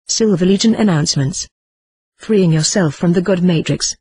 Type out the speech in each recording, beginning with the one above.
Silver Legion announcements. Freeing yourself from the God Matrix.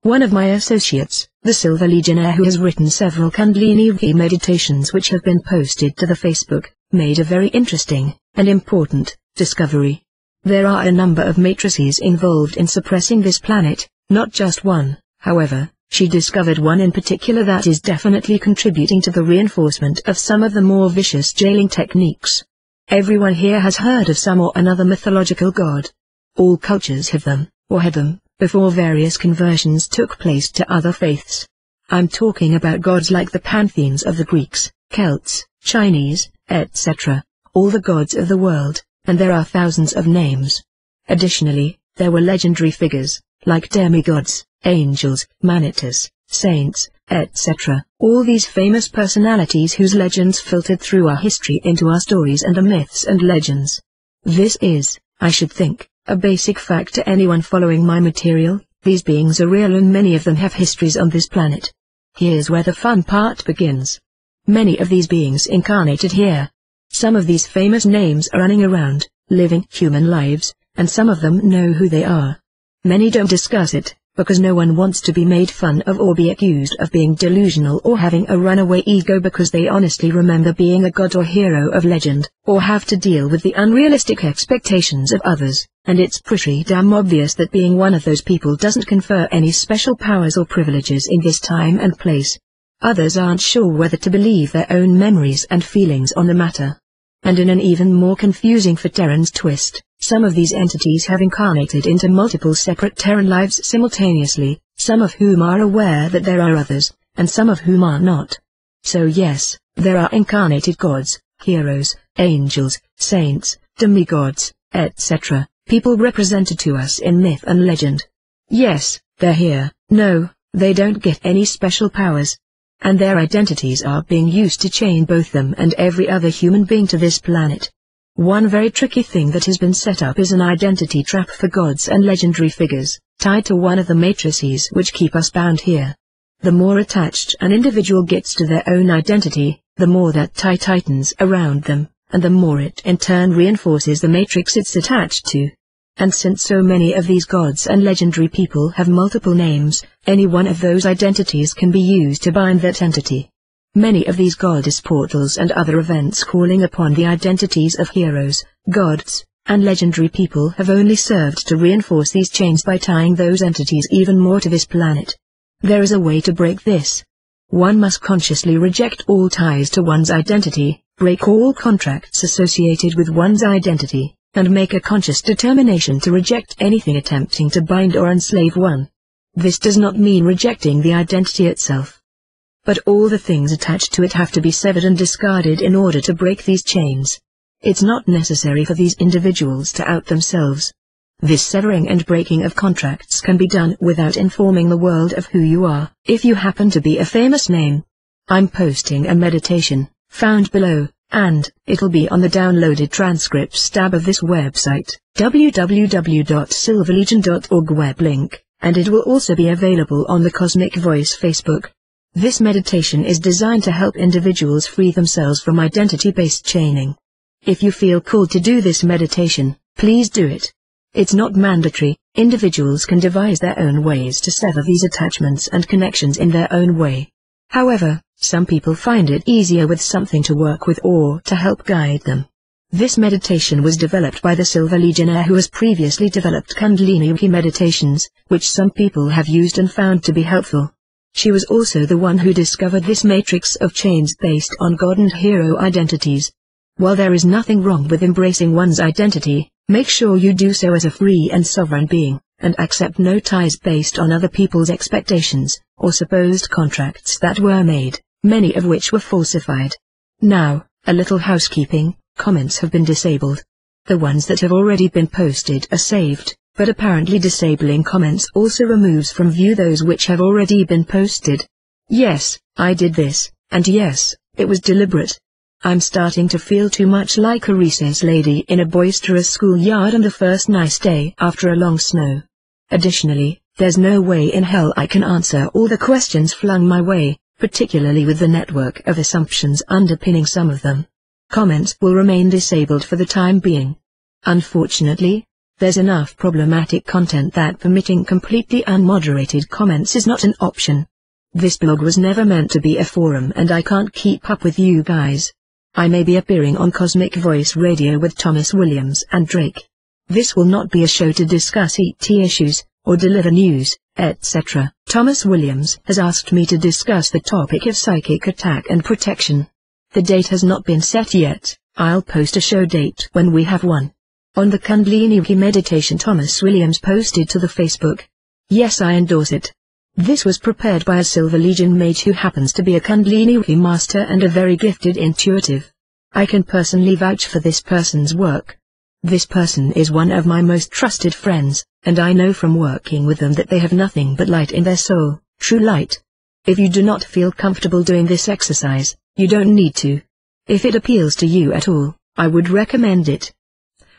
One of my associates, the Silver Legionnaire who has written several Kundalini meditations which have been posted to the Facebook, made a very interesting, and important, discovery. There are a number of matrices involved in suppressing this planet, not just one, however, she discovered one in particular that is definitely contributing to the reinforcement of some of the more vicious jailing techniques. Everyone here has heard of some or another mythological god. All cultures have them, or had them, before various conversions took place to other faiths. I'm talking about gods like the pantheons of the Greeks, Celts, Chinese, etc., all the gods of the world, and there are thousands of names. Additionally, there were legendary figures, like demigods, angels, manatas, saints, etc., all these famous personalities whose legends filtered through our history into our stories and the myths and legends. This is, I should think, a basic fact to anyone following my material. These beings are real and many of them have histories on this planet. Here's where the fun part begins. Many of these beings incarnated here. Some of these famous names are running around, living human lives, and some of them know who they are. Many don't discuss it, because no one wants to be made fun of or be accused of being delusional or having a runaway ego because they honestly remember being a god or hero of legend, or have to deal with the unrealistic expectations of others, and it's pretty damn obvious that being one of those people doesn't confer any special powers or privileges in this time and place. Others aren't sure whether to believe their own memories and feelings on the matter. And in an even more confusing for Terran's twist, some of these entities have incarnated into multiple separate Terran lives simultaneously, some of whom are aware that there are others, and some of whom are not. So yes, there are incarnated gods, heroes, angels, saints, demigods, etc., people represented to us in myth and legend. Yes, they're here. No, they don't get any special powers. And their identities are being used to chain both them and every other human being to this planet. One very tricky thing that has been set up is an identity trap for gods and legendary figures, tied to one of the matrices which keep us bound here. The more attached an individual gets to their own identity, the more that tie tightens around them, and the more it in turn reinforces the matrix it's attached to. And since so many of these gods and legendary people have multiple names, any one of those identities can be used to bind that entity. Many of these goddess portals and other events calling upon the identities of heroes, gods, and legendary people have only served to reinforce these chains by tying those entities even more to this planet. There is a way to break this. One must consciously reject all ties to one's identity, break all contracts associated with one's identity, and make a conscious determination to reject anything attempting to bind or enslave one. This does not mean rejecting the identity itself, but all the things attached to it have to be severed and discarded in order to break these chains. It's not necessary for these individuals to out themselves. This severing and breaking of contracts can be done without informing the world of who you are, if you happen to be a famous name. I'm posting a meditation, found below, and it'll be on the downloaded transcripts tab of this website, www.silverlegion.org web link, and it will also be available on the Cosmic Voice Facebook. This meditation is designed to help individuals free themselves from identity-based chaining. If you feel called to do this meditation, please do it. It's not mandatory. Individuals can devise their own ways to sever these attachments and connections in their own way. However, some people find it easier with something to work with or to help guide them. This meditation was developed by the Silver Legionnaire who has previously developed Kundalini meditations, which some people have used and found to be helpful. She was also the one who discovered this matrix of chains based on god and hero identities. While there is nothing wrong with embracing one's identity, make sure you do so as a free and sovereign being, and accept no ties based on other people's expectations, or supposed contracts that were made, many of which were falsified. Now, a little housekeeping. Comments have been disabled. The ones that have already been posted are saved, but apparently disabling comments also removes from view those which have already been posted. Yes, I did this, and yes, it was deliberate. I'm starting to feel too much like a recess lady in a boisterous schoolyard on the first nice day after a long snow. Additionally, there's no way in hell I can answer all the questions flung my way, particularly with the network of assumptions underpinning some of them. Comments will remain disabled for the time being. Unfortunately, There's enough problematic content that permitting completely unmoderated comments is not an option. This blog was never meant to be a forum, and I can't keep up with you guys. I may be appearing on Cosmic Voice Radio with Thomas Williams and Drake. This will not be a show to discuss ET issues, or deliver news, etc. Thomas Williams has asked me to discuss the topic of psychic attack and protection. The date has not been set yet. I'll post a show date when we have one. On the Kundalini Yogi meditation Thomas Williams posted to the Facebook. Yes, I endorse it. This was prepared by a Silver Legion mage who happens to be a Kundalini Yogi master and a very gifted intuitive. I can personally vouch for this person's work. This person is one of my most trusted friends, and I know from working with them that they have nothing but light in their soul, true light. If you do not feel comfortable doing this exercise, you don't need to. If it appeals to you at all, I would recommend it.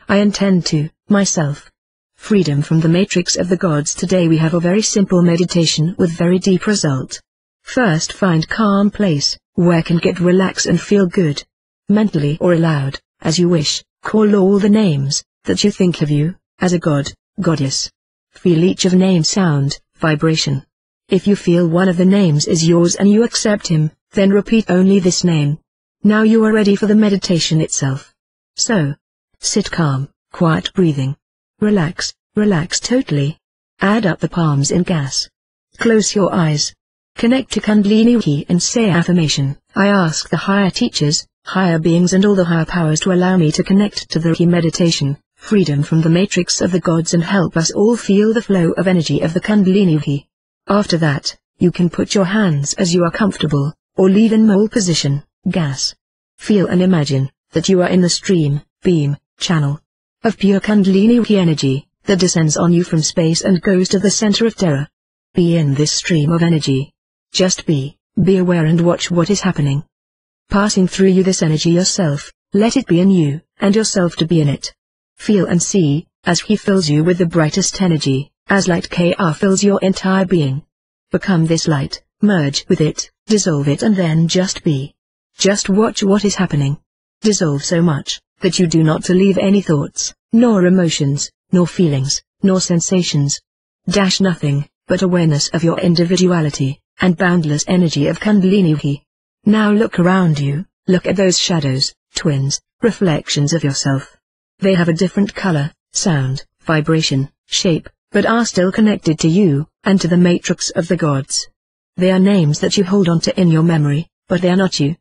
I intend to, myself. Freedom from the matrix of the gods. Today we have a very simple meditation with very deep result. First, find calm place, where can get relax and feel good. Mentally or aloud, as you wish, call all the names that you think of you, as a god, goddess. Feel each of name sound, vibration. If you feel one of the names is yours and you accept him, then repeat only this name. Now you are ready for the meditation itself. So, sit calm, quiet breathing. Relax, relax totally. Add up the palms in gas. Close your eyes. Connect to Kundalini Yogi and say affirmation. I ask the higher teachers, higher beings and all the higher powers to allow me to connect to the Yogi meditation, freedom from the matrix of the gods, and help us all feel the flow of energy of the Kundalini Yogi. After that, you can put your hands as you are comfortable, or leave in mole position, gas. Feel and imagine that you are in the stream, beam, channel of pure Kundalini Yogi energy that descends on you from space and goes to the center of Terra. Be in this stream of energy. Just be aware and watch what is happening. Passing through you this energy yourself, let it be in you, and yourself to be in it. Feel and see, as he fills you with the brightest energy, as light KR fills your entire being. Become this light, merge with it, dissolve it, and then just be. Just watch what is happening. Dissolve so much that you do not leave any thoughts, nor emotions, nor feelings, nor sensations. Nothing, but awareness of your individuality, and boundless energy of Kundalini Yogi. Now look around you, look at those shadows, twins, reflections of yourself. They have a different color, sound, vibration, shape, but are still connected to you, and to the matrix of the gods. They are names that you hold on to in your memory, but they are not you.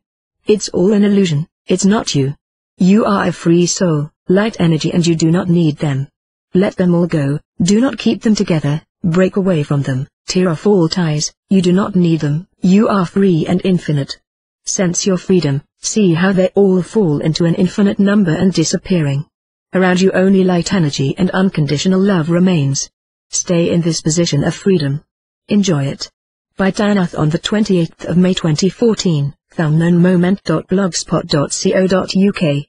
It's all an illusion, it's not you. You are a free soul, light energy, and you do not need them. Let them all go, do not keep them together, break away from them, tear off all ties, you do not need them, you are free and infinite. Sense your freedom, see how they all fall into an infinite number and disappearing. Around you only light energy and unconditional love remains. Stay in this position of freedom. Enjoy it. By Tanaath on the 28th of May 2014, thumbnailmoment.blogspot.co.uk.